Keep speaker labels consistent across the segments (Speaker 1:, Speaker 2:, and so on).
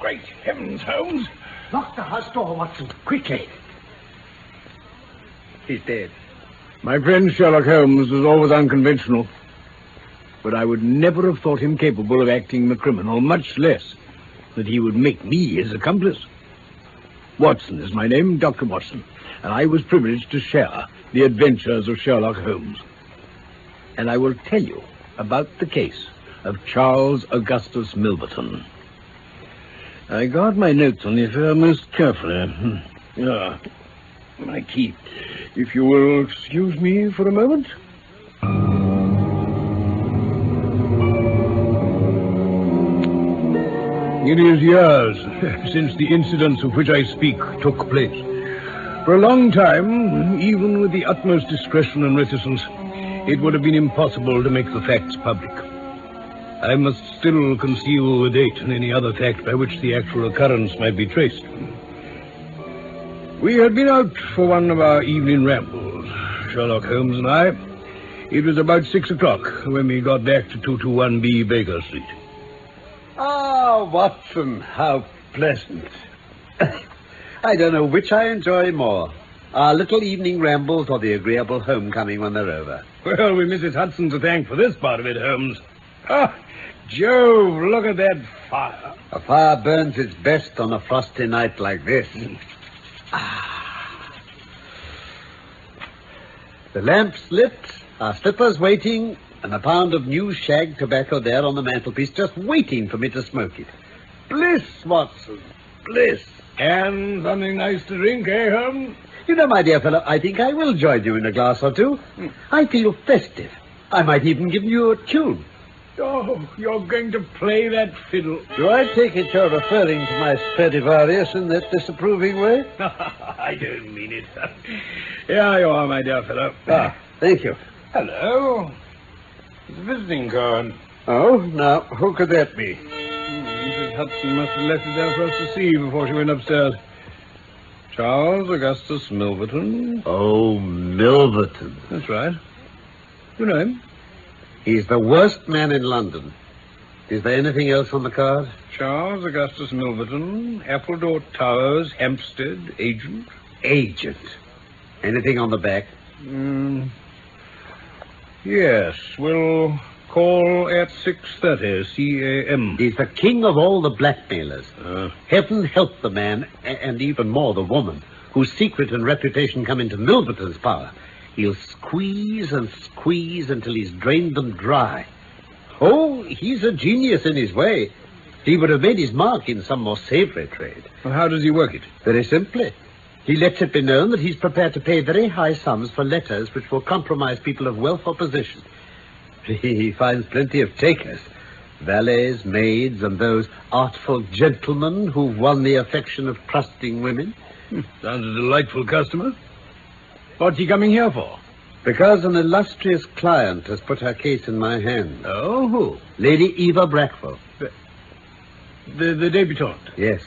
Speaker 1: Great heavens, Holmes.
Speaker 2: Lock the house door, Watson, quickly.
Speaker 1: He's dead.
Speaker 3: My friend Sherlock Holmes was always unconventional. But I would never have thought him capable of acting the criminal, much less that he would make me his accomplice. Watson is my name, Dr. Watson, and I was privileged to share the adventures of Sherlock Holmes. And I will tell you about the case of Charles Augustus Milverton. I guard my notes on the affair most carefully. My key. If you will excuse me for a moment. It is years since the incidents of which I speak took place. For a long time, even with the utmost discretion and reticence, it would have been impossible to make the facts public. I must still conceal the date and any other fact by which the actual occurrence might be traced. We had been out for one of our evening rambles, Sherlock Holmes and I. It was about 6 o'clock when we got back to 221B Baker Street.
Speaker 4: Ah, Watson, how pleasant. I don't know which I enjoy more, our little evening rambles or the agreeable homecoming when they're over.
Speaker 3: Well, we've Mrs. Hudson to thank for this part of it, Holmes. Ah, Jove, look at that fire.
Speaker 4: A fire burns its best on a frosty night like this. The lamp's lit, our slippers waiting, and a pound of new shag tobacco there on the mantelpiece just waiting for me to smoke it. Bliss, Watson, bliss.
Speaker 3: And something nice to drink, eh, Holmes?
Speaker 4: You know, my dear fellow, I think I will join you in a glass or two. I feel festive. I might even give you a tune.
Speaker 3: Oh, you're going to play that fiddle.
Speaker 4: Do I take it you're referring to my Stradivarius in that disapproving way?
Speaker 3: I don't mean it. Here you are, my dear fellow.
Speaker 4: Ah, thank you.
Speaker 3: Hello. It's a visiting card.
Speaker 4: Oh, now, who could that be?
Speaker 3: Mrs. Hudson must have left it there for us to see before she went upstairs. Charles Augustus Milverton.
Speaker 4: Oh, Milverton.
Speaker 3: That's right. You know him?
Speaker 4: He's the worst man in London. Is there anything else on the card?
Speaker 3: Charles Augustus Milverton, Appledore Towers, Hampstead, agent.
Speaker 4: Agent. Anything on the back?
Speaker 3: Yes, we'll call at 6:30 C.A.M.
Speaker 4: He's the king of all the blackmailers. Heaven help the man, and even more the woman, whose secret and reputation come into Milverton's power. He'll squeeze and squeeze until he's drained them dry. Oh, he's a genius in his way. He would have made his mark in some more savory trade.
Speaker 3: Well, how does he work it?
Speaker 4: Very simply. He lets it be known that he's prepared to pay very high sums for letters which will compromise people of wealth or position. He finds plenty of takers. Valets, maids, and those artful gentlemen who've won the affection of trusting women.
Speaker 3: Sounds a delightful customer. What's he coming here for?
Speaker 4: Because an illustrious client has put her case in my hands.
Speaker 3: Oh, who?
Speaker 4: Lady Eva Brackville.
Speaker 3: The debutante?
Speaker 4: Yes.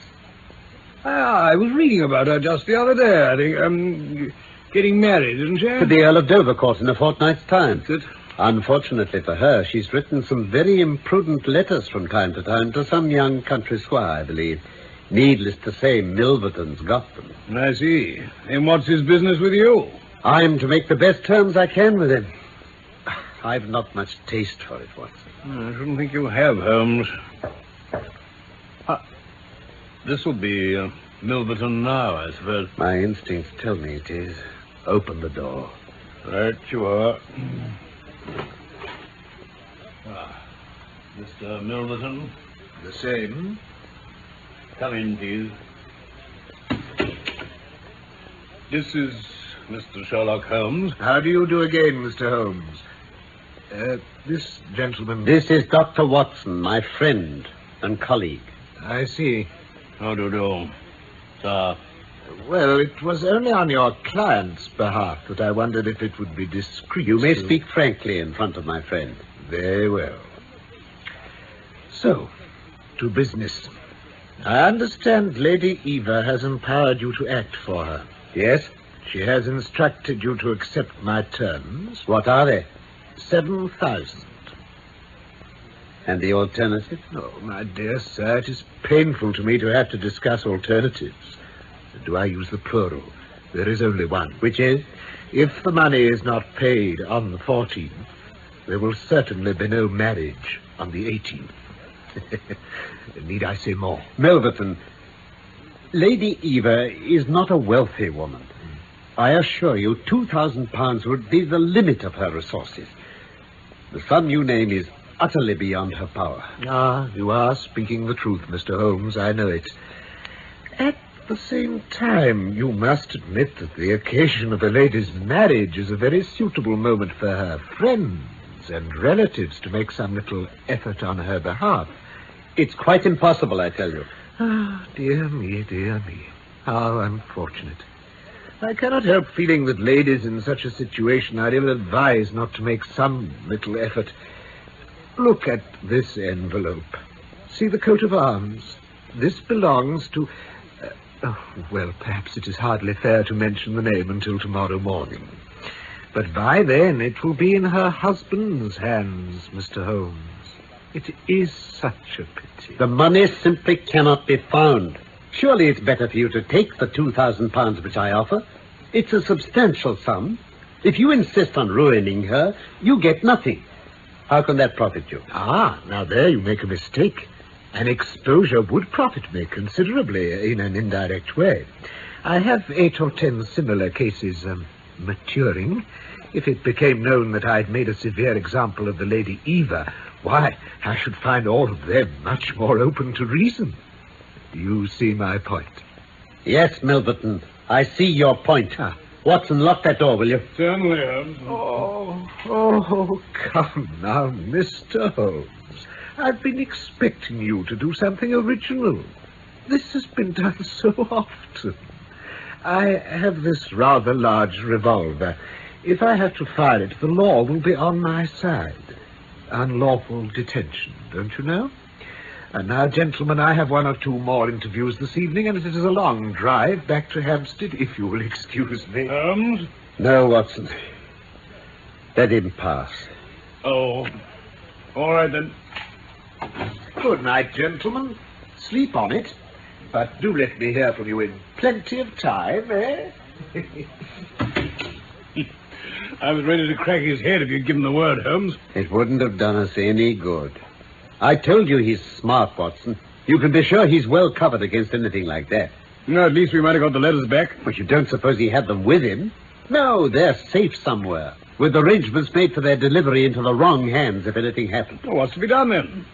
Speaker 3: I was reading about her just the other day, I think. Getting married, isn't she?
Speaker 4: To the Earl of Dovercourt in a fortnight's time.
Speaker 3: That's it.
Speaker 4: Unfortunately for her, she's written some very imprudent letters from time to time to some young country squire, I believe. Needless to say, Milverton's got them.
Speaker 3: I see. And what's his business with you?
Speaker 4: I'm to make the best terms I can with him. I've not much taste for it, Watson.
Speaker 3: I shouldn't think you have, Holmes. This will be Milverton now, I suppose.
Speaker 4: My instincts tell me it is. Open the door.
Speaker 3: Right you are. Mr. Milverton?
Speaker 2: The same.
Speaker 3: Come in, please. This is Mr. Sherlock Holmes.
Speaker 2: How do you do again, Mr. Holmes? This gentleman...
Speaker 4: This is Dr. Watson, my friend and colleague.
Speaker 2: I see.
Speaker 3: How do you do, sir?
Speaker 2: Well, it was only on your client's behalf that I wondered if it would be discreet.
Speaker 4: You may speak frankly in front of my friend.
Speaker 2: Very well. So, to business. I understand Lady Eva has empowered you to act for her.
Speaker 4: Yes?
Speaker 2: She has instructed you to accept my terms.
Speaker 4: What are they?
Speaker 2: 7,000.
Speaker 4: And the alternative?
Speaker 2: Oh, my dear sir, it is painful to me to have to discuss alternatives. Do I use the plural? There is only one.
Speaker 4: Which is?
Speaker 2: If the money is not paid on the 14th, there will certainly be no marriage on the 18th. Need I say more?
Speaker 4: Milverton, Lady Eva is not a wealthy woman. I assure you, £2,000 would be the limit of her resources. The sum you name is utterly beyond her power.
Speaker 2: Ah, you are speaking the truth, Mr. Holmes. I know it. At the same time, you must admit that the occasion of a lady's marriage is a very suitable moment for her friends and relatives to make some little effort on her behalf.
Speaker 4: It's quite impossible, I tell you.
Speaker 2: Ah, dear me, dear me. How unfortunate. I cannot help feeling that ladies in such a situation are ill-advised not to make some little effort. Look at this envelope. See the coat of arms? This belongs to... well, perhaps it is hardly fair to mention the name until tomorrow morning. But by then it will be in her husband's hands, Mr. Holmes. It is such a pity.
Speaker 4: The money simply cannot be found. Surely it's better for you to take the £2,000 which I offer. It's a substantial sum. If you insist on ruining her, you get nothing. How can that profit you?
Speaker 2: Ah, now there you make a mistake. An exposure would profit me considerably in an indirect way. I have 8 or 10 similar cases maturing. If it became known that I'd made a severe example of the Lady Eva, why, I should find all of them much more open to reason. You see my point?
Speaker 4: Yes, Milverton, I see your point. Watson, lock that door, will you?
Speaker 1: Certainly, Holmes.
Speaker 2: Oh, come now, Mr. Holmes. I've been expecting you to do something original. This has been done so often. I have this rather large revolver. If I have to fire it, the law will be on my side. Unlawful detention, don't you know? And now, gentlemen, I have 1 or 2 more interviews this evening, and it is a long drive back to Hampstead, if you will excuse me.
Speaker 1: Holmes?
Speaker 4: No, Watson. Let him pass.
Speaker 1: Oh, all right then.
Speaker 2: Good night, gentlemen. Sleep on it. But do let me hear from you in plenty of time, eh?
Speaker 1: I was ready to crack his head if you'd given the word, Holmes.
Speaker 4: It wouldn't have done us any good. I told you he's smart, Watson. You can be sure he's well covered against anything like that.
Speaker 1: No, at least we might have got the letters back.
Speaker 4: But you don't suppose he had them with him? No, they're safe somewhere, with arrangements made for their delivery into the wrong hands if anything happened.
Speaker 1: Well, what's to be done then?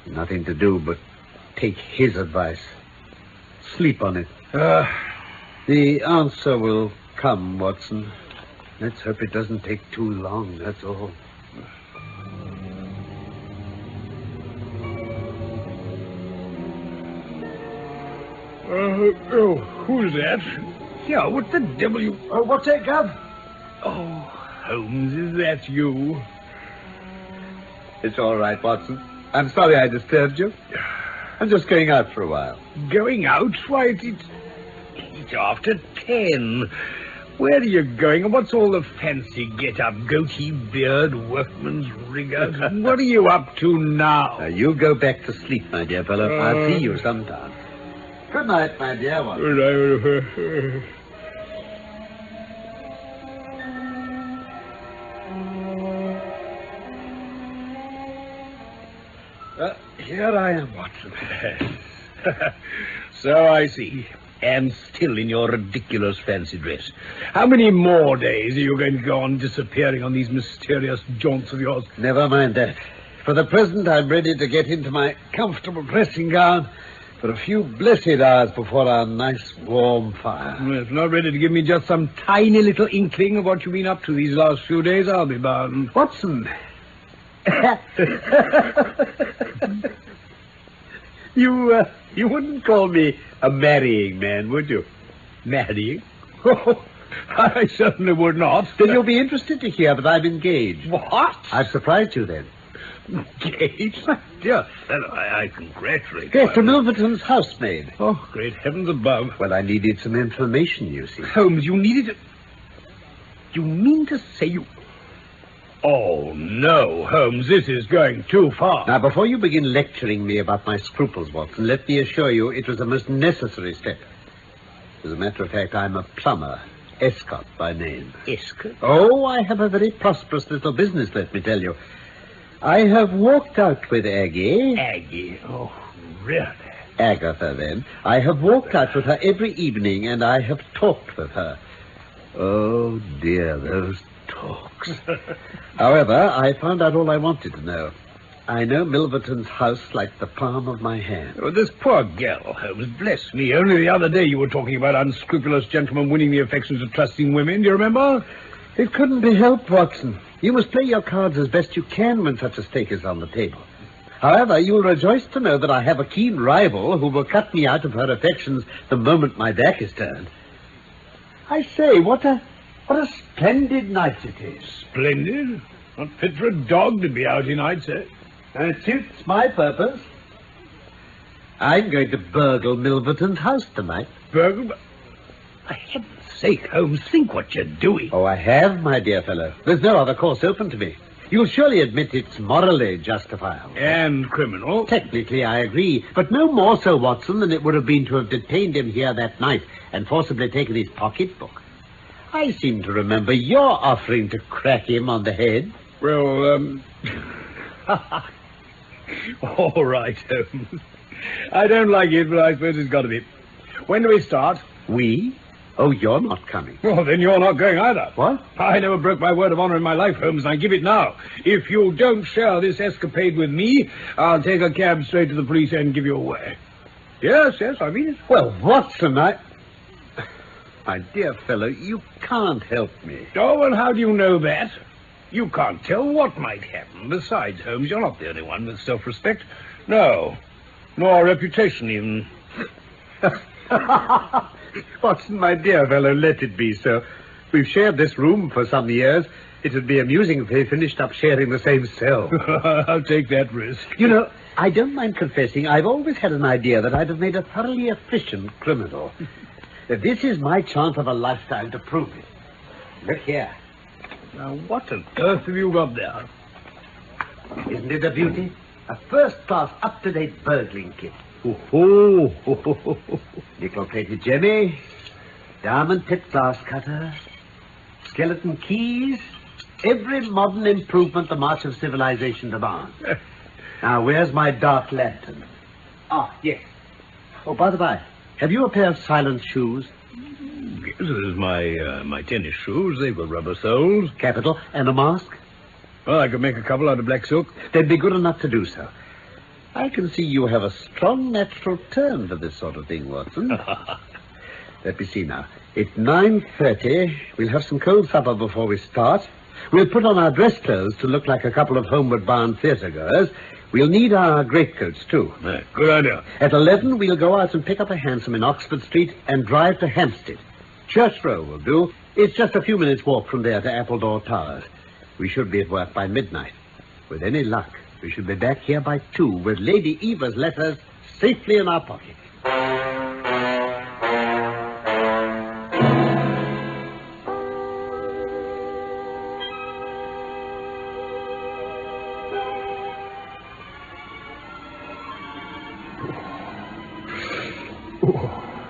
Speaker 4: Nothing to do but take his advice. Sleep on it. The answer will come, Watson. Let's hope it doesn't take too long, that's all.
Speaker 1: Who's that? Yeah, what the devil you...
Speaker 2: What's that, Gov?
Speaker 1: Oh, Holmes, is that you?
Speaker 4: It's all right, Watson. I'm sorry I disturbed you. I'm just going out for a while.
Speaker 1: Going out? Why, it's after 10. Where are you going? And what's all the fancy get-up? Goatee, beard, workman's rigor? What are you up to now?
Speaker 4: You go back to sleep, my dear fellow. I'll see you sometime. Good night, my dear one.
Speaker 1: Good night. Here I am, Watson. So I see. And still in your ridiculous fancy dress. How many more days are you going to go on disappearing on these mysterious jaunts of yours?
Speaker 4: Never mind that. For the present, I'm ready to get into my comfortable dressing gown for a few blessed hours before our nice warm fire.
Speaker 1: Well, if not ready to give me just some tiny little inkling of what you've been up to these last few days, I'll be bound.
Speaker 4: Watson. You wouldn't call me a marrying man, would you?
Speaker 1: Marrying? Oh, I certainly would not.
Speaker 4: Then you'll be interested to hear that I'm engaged.
Speaker 1: What?
Speaker 4: I've surprised you then.
Speaker 1: Engaged? My dear fellow, I congratulate
Speaker 4: Yes, to
Speaker 1: you.
Speaker 4: Milverton's housemaid.
Speaker 1: Oh, great heavens above.
Speaker 4: Well, I needed some information, you see.
Speaker 1: Holmes, you needed... You mean to say you... Oh, no, Holmes, this is going too far.
Speaker 4: Now, before you begin lecturing me about my scruples, Watson, let me assure you it was a most necessary step. As a matter of fact, I'm a plumber, Escott by name.
Speaker 1: Escott?
Speaker 4: Oh, I have a very prosperous little business, let me tell you. I have walked out with Aggie.
Speaker 1: Aggie? Oh, really?
Speaker 4: Agatha, then. I have walked out with her every evening, and I have talked with her. Oh, dear, those talks. However, I found out all I wanted to know. I know Milverton's house like the palm of my hand.
Speaker 1: Oh, this poor girl, Holmes, bless me. Only the other day you were talking about unscrupulous gentlemen winning the affections of trusting women. Do you remember?
Speaker 4: It couldn't be helped, Watson. You must play your cards as best you can when such a stake is on the table. However, you'll rejoice to know that I have a keen rival who will cut me out of her affections the moment my back is turned. I say, what a splendid night it is.
Speaker 1: Splendid. Not fit for a dog to be out in, I'd say.
Speaker 4: And it suits my purpose. I'm going to burgle Milverton's house tonight.
Speaker 1: Burgle? For heaven's sake, Holmes, think what you're doing.
Speaker 4: Oh, I have, my dear fellow. There's no other course open to me. You'll surely admit it's morally justifiable.
Speaker 1: And criminal.
Speaker 4: Technically, I agree, but no more so, Watson, than it would have been to have detained him here that night and forcibly taken his pocketbook. I seem to remember your offering to crack him on the head.
Speaker 1: Well, all right, Holmes. I don't like it, but I suppose it's got to be. When do we start?
Speaker 4: We? Oh, you're not coming.
Speaker 1: Well, then you're not going either.
Speaker 4: What?
Speaker 1: I never broke my word of honor in my life, Holmes, and I give it now. If you don't share this escapade with me, I'll take a cab straight to the police and give you away. Yes, I mean it.
Speaker 4: Well, Watson, My dear fellow, you can't help me.
Speaker 1: Oh, and how do you know that? You can't tell what might happen. Besides, Holmes, you're not the only one with self-respect. No, nor reputation, even.
Speaker 4: Watson, my dear fellow, let it be so. We've shared this room for some years. It would be amusing if they finished up sharing the same cell.
Speaker 1: I'll take that risk.
Speaker 4: You know, I don't mind confessing, I've always had an idea that I'd have made a thoroughly efficient criminal. This is my chance of a lifetime to prove it. Look here.
Speaker 1: Now, what on earth have you got there?
Speaker 4: Isn't it a beauty? A first-class, up-to-date burgling kit.
Speaker 1: Oh,
Speaker 4: Nickel-plated jemmy, diamond-tipped glass cutter, skeleton keys, every modern improvement the march of civilization demands. Now, where's my dark lantern? Ah, yes. Oh, by the by, have you a pair of silent shoes?
Speaker 1: Yes, there's my tennis shoes. They've got rubber soles.
Speaker 4: Capital. And a mask?
Speaker 1: Well, I could make a couple out of black silk.
Speaker 4: They'd be good enough to do so. I can see you have a strong natural turn for this sort of thing, Watson. Let me see now. It's 9:30. We'll have some cold supper before we start. We'll put on our dress clothes to look like a couple of homeward-bound theatre-goers. We'll need our greatcoats, too.
Speaker 1: Good idea.
Speaker 4: At 11, we'll go out and pick up a hansom in Oxford Street and drive to Hampstead. Church Row will do. It's just a few minutes' walk from there to Appledore Towers. We should be at work by midnight. With any luck, we should be back here by 2 with Lady Eva's letters safely in our pocket.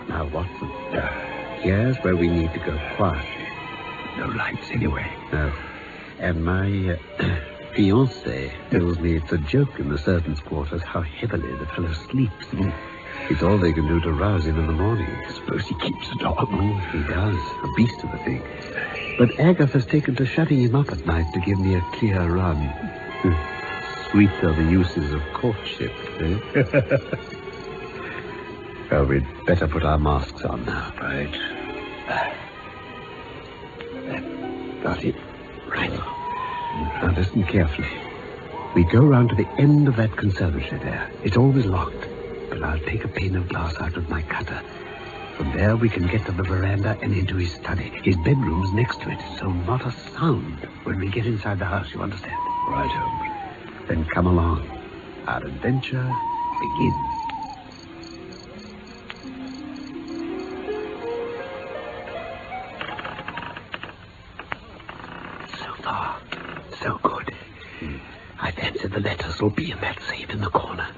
Speaker 4: Now, Watson, here's where we need to go quietly.
Speaker 1: No lights anyway.
Speaker 4: No. And my fiancé tells me it's a joke in the servants' quarters how heavily the fellow sleeps. It's all they can do to rouse him in the morning.
Speaker 1: I suppose he keeps the dog.
Speaker 4: Oh, he does. A beast of a thing. But Agatha's taken to shutting him up at night to give me a clear run. Sweet are the uses of courtship, eh? Well, we'd better put our masks on now.
Speaker 1: Right.
Speaker 4: Got it. Right. Now listen carefully. We go round to the end of that conservatory there. It's always locked. But I'll take a pane of glass out with my cutter. From there we can get to the veranda and into his study. His bedroom's next to it, so not a sound when we get inside the house, you understand?
Speaker 1: Right, Holmes.
Speaker 4: Then come along. Our adventure begins. So far, so good. I fancy the letters will be in that safe in the corner.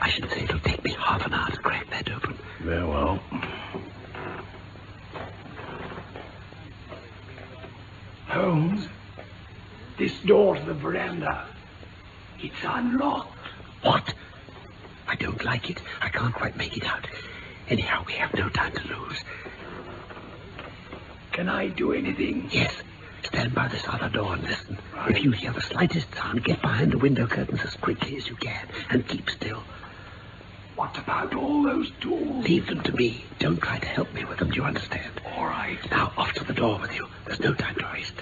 Speaker 4: I should say it'll take me half an hour to crack that open.
Speaker 1: Very well. Holmes, this door to the veranda, it's unlocked.
Speaker 4: What? I don't like it. I can't quite make it out. Anyhow, we have no time to lose.
Speaker 1: Can I do anything?
Speaker 4: Yes. Stand by this other door and listen. Right. If you hear the slightest sound, get behind the window curtains as quickly as you can and keep still.
Speaker 1: What about all those tools?
Speaker 4: Leave them to me. Don't try to help me with them, do you understand?
Speaker 1: All right.
Speaker 4: Now, off to the door with you. There's no time to waste.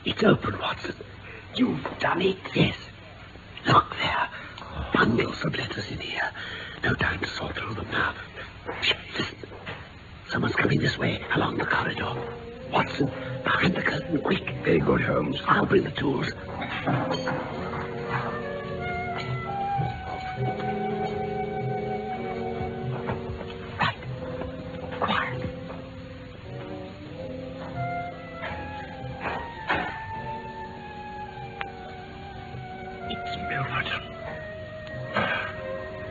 Speaker 4: It's open, Watson.
Speaker 1: You've done it?
Speaker 4: Yes. Look there. Bundles of letters in here. No time to sort through them now. Shh, listen. Someone's coming this way, along the corridor. Watson, behind the curtain, quick.
Speaker 1: Very good, Holmes.
Speaker 4: I'll bring the tools. Right. Quiet.
Speaker 1: It's Milverton.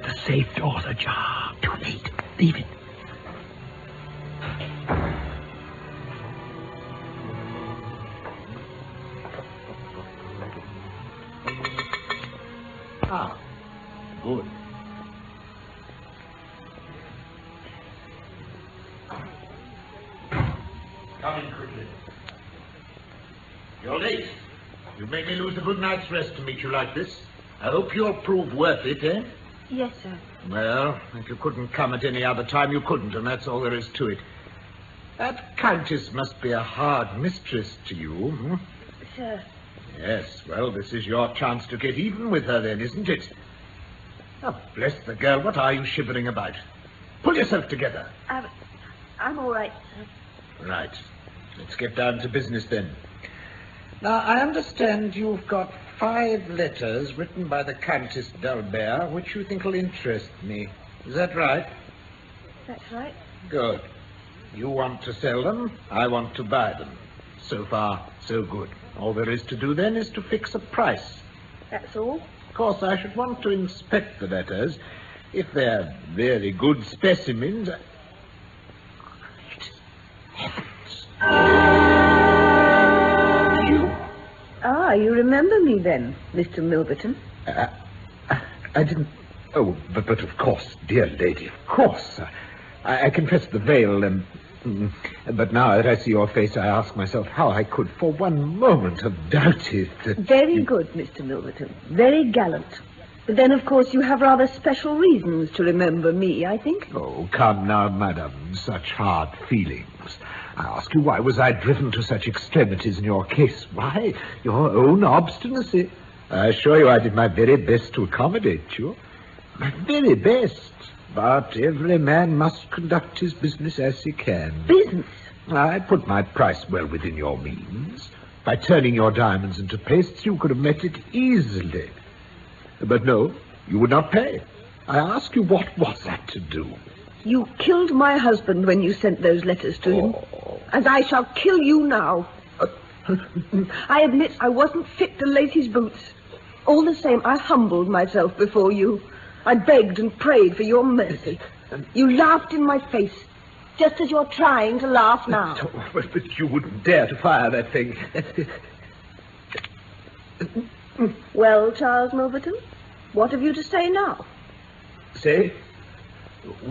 Speaker 1: The safe door's ajar.
Speaker 4: Too late. Leave it.
Speaker 2: Ah, good. Come in quickly. You're late. You made me lose a good night's rest to meet you like this. I hope you'll prove worth it, eh?
Speaker 5: Yes, sir.
Speaker 2: Well, if you couldn't come at any other time, you couldn't, and that's all there is to it. That countess must be a hard mistress to you, hmm?
Speaker 5: Sir.
Speaker 2: Yes, well, this is your chance to get even with her then, isn't it? Oh, bless the girl, what are you shivering about? Pull yourself together.
Speaker 5: I'm all right, sir.
Speaker 2: Right. Let's get down to business then. Now, I understand you've got 5 letters written by the Countess d'Albert, which you think will interest me. Is that right?
Speaker 5: That's right.
Speaker 2: Good. You want to sell them, I want to buy them. So far, so good. All there is to do then is to fix a price.
Speaker 5: That's all?
Speaker 2: Of course, I should want to inspect the letters. If they're very good specimens...
Speaker 5: You remember me then, Mr. Milverton?
Speaker 2: I didn't... Oh, but of course, dear lady, of course. I confess the veil, but now that I see your face, I ask myself how I could for one moment have doubted that...
Speaker 5: Very good, Mr. Milverton. Very gallant. But then, of course, you have rather special reasons to remember me, I think.
Speaker 2: Oh, come now, madam, such hard feelings. I ask you, why was I driven to such extremities in your case? Why, your own obstinacy. I assure you I did my very best to accommodate you. My very best. But every man must conduct his business as he can.
Speaker 5: Business?
Speaker 2: I put my price well within your means. By turning your diamonds into pastes, you could have met it easily. But no, you would not pay. I ask you, what was that to do?
Speaker 5: You killed my husband when you sent those letters to him. And I shall kill you now. I admit I wasn't fit to lace his boots. All the same, I humbled myself before you. I begged and prayed for your mercy. You laughed in my face, just as you're trying to laugh now.
Speaker 2: But you wouldn't dare to fire that thing.
Speaker 5: Well, Charles Milverton, what have you to say now?
Speaker 2: Say?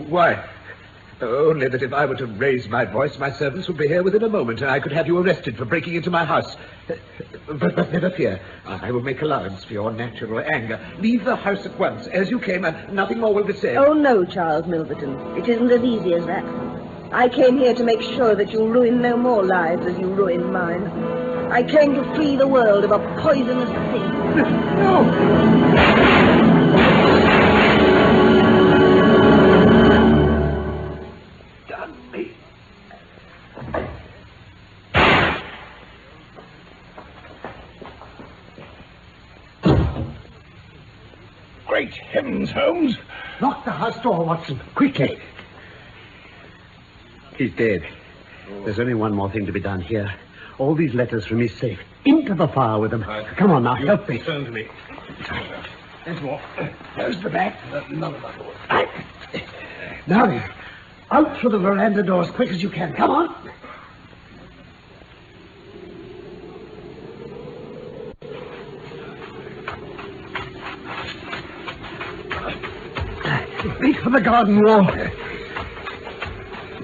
Speaker 2: Why, Only that if I were to raise my voice, my servants would be here within a moment, and I could have you arrested for breaking into my house. But never fear. I will make allowance for your natural anger. Leave the house at once, as you came, and nothing more will be said.
Speaker 5: Oh, no, Charles Milverton. It isn't as easy as that. I came here to make sure that you'll ruin no more lives as you ruined mine. I came to free the world of a poisonous thing.
Speaker 2: No!
Speaker 1: Great heavens, Holmes.
Speaker 4: Lock the house door, Watson, quickly. He's dead. There's only one more thing to be done here. All these letters from his safe. Into the fire with them. Come on now, help me.
Speaker 1: Turn to me. There's more. There's the back. None of my doors.
Speaker 4: Now then, out through the veranda door as quick as you can. Come on. Reach for the garden wall.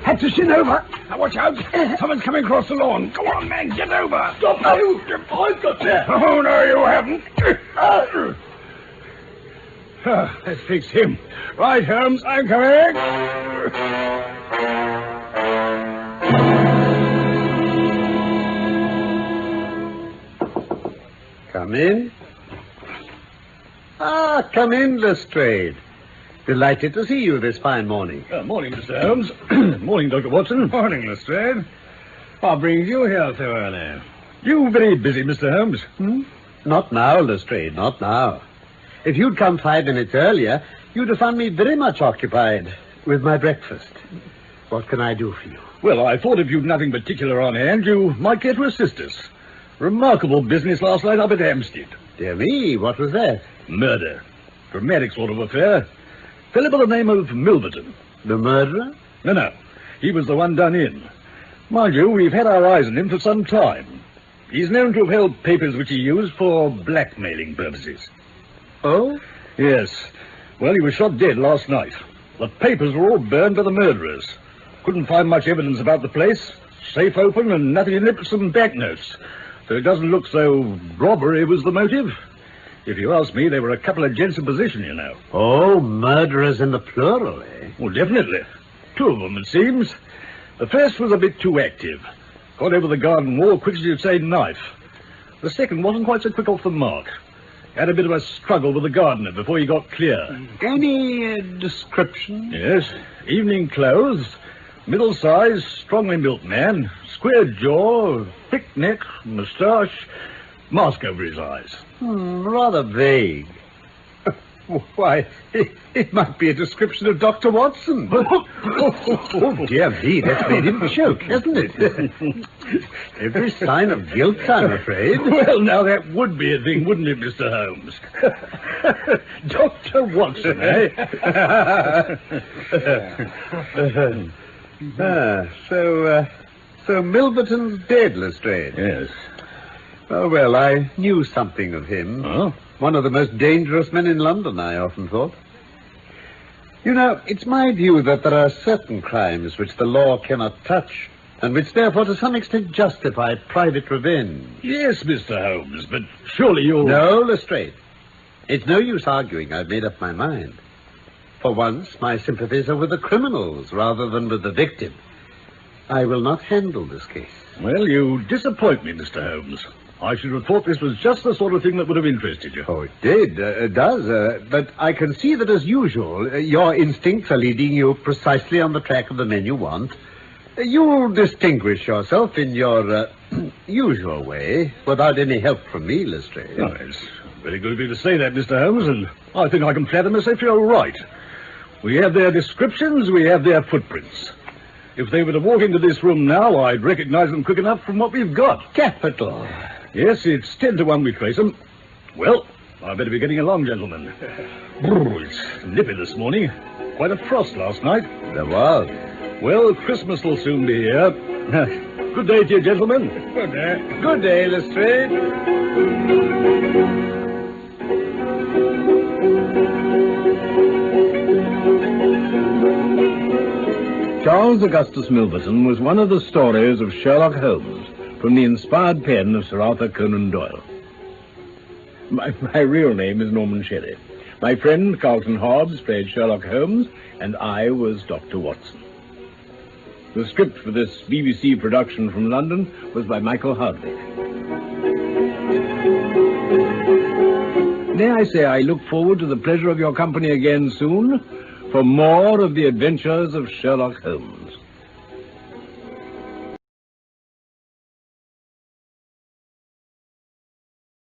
Speaker 4: Had to shin over.
Speaker 1: Now watch out. Someone's coming across the lawn. Go on, man. Get over.
Speaker 4: Stop now. I've got there.
Speaker 1: Oh, no, you haven't. Let's fix him. Right, Holmes, I'm coming.
Speaker 4: Come in. Come in, Lestrade. Delighted to see you this fine morning.
Speaker 1: Morning, Mr. Holmes. Morning, Dr. Watson. Morning, Lestrade. What brings you here so early? You very busy, Mr. Holmes?
Speaker 4: Not now, Lestrade, not now. If you'd come 5 minutes earlier, you'd have found me very much occupied with my breakfast. What can I do for you?
Speaker 1: Well, I thought if you'd nothing particular on hand, you might care to assist us. Remarkable business last night up at Hampstead.
Speaker 4: Dear me, what was that?
Speaker 1: Murder. Dramatic sort of affair. Fellow by the name of Milverton.
Speaker 4: The murderer?
Speaker 1: No. He was the one done in. Mind you, we've had our eyes on him for some time. He's known to have held papers which he used for blackmailing purposes.
Speaker 4: Oh?
Speaker 1: Yes. Well, he was shot dead last night. The papers were all burned by the murderers. Couldn't find much evidence about the place. Safe open and nothing in it but some banknotes. So it doesn't look so robbery was the motive. If you ask me, there were a couple of gents in position, you know.
Speaker 4: Oh, murderers in the plural, eh?
Speaker 1: Well, definitely. 2 of them, it seems. The first was a bit too active. Got over the garden wall quick as you'd say knife. The second wasn't quite so quick off the mark. Had a bit of a struggle with the gardener before he got clear.
Speaker 4: Any description?
Speaker 1: Yes. Evening clothes. Middle-sized, strongly built man. Square jaw, thick neck, moustache. Mask over his eyes.
Speaker 4: Rather vague. Why, it might be a description of Dr. Watson. Oh, dear me, that's made him choke, hasn't it? Every sign of guilt, I'm afraid.
Speaker 1: Well, now, that would be a thing, wouldn't it, Mr. Holmes? Dr. Watson, eh?
Speaker 4: So Milverton's dead, Lestrade.
Speaker 1: Yes.
Speaker 4: Oh, well, I knew something of him.
Speaker 1: Oh?
Speaker 4: One of the most dangerous men in London, I often thought. You know, it's my view that there are certain crimes which the law cannot touch, and which therefore to some extent justify private revenge.
Speaker 1: Yes, Mr. Holmes, but surely you'll...
Speaker 4: No, Lestrade. It's no use arguing. I've made up my mind. For once, my sympathies are with the criminals rather than with the victim. I will not handle this case.
Speaker 1: Well, you disappoint me, Mr. Holmes. I should have thought this was just the sort of thing that would have interested you.
Speaker 4: Oh, it did. It does. But I can see that, as usual, your instincts are leading you precisely on the track of the men you want. You'll distinguish yourself in your usual way without any help from me, Lestrade.
Speaker 1: Oh, it's very good of you to say that, Mr. Holmes, and I think I can flatter myself you're right. We have their descriptions, we have their footprints. If they were to walk into this room now, I'd recognize them quick enough from what we've got.
Speaker 4: Capital.
Speaker 1: Yes, it's 10 to 1 we trace them. Well, I better be getting along, gentlemen. It's nippy this morning. Quite a frost last night.
Speaker 4: There was.
Speaker 1: Well, Christmas will soon be here. Good day to you, gentlemen.
Speaker 4: Good day. Good day, Lestrade.
Speaker 3: Charles Augustus Milverton was one of the stories of Sherlock Holmes from the inspired pen of Sir Arthur Conan Doyle. My real name is Norman Shelley. My friend Carleton Hobbs played Sherlock Holmes, and I was Dr. Watson. The script for this BBC production from London was by Michael Hardwick. May I say I look forward to the pleasure of your company again soon for more of the adventures of Sherlock Holmes.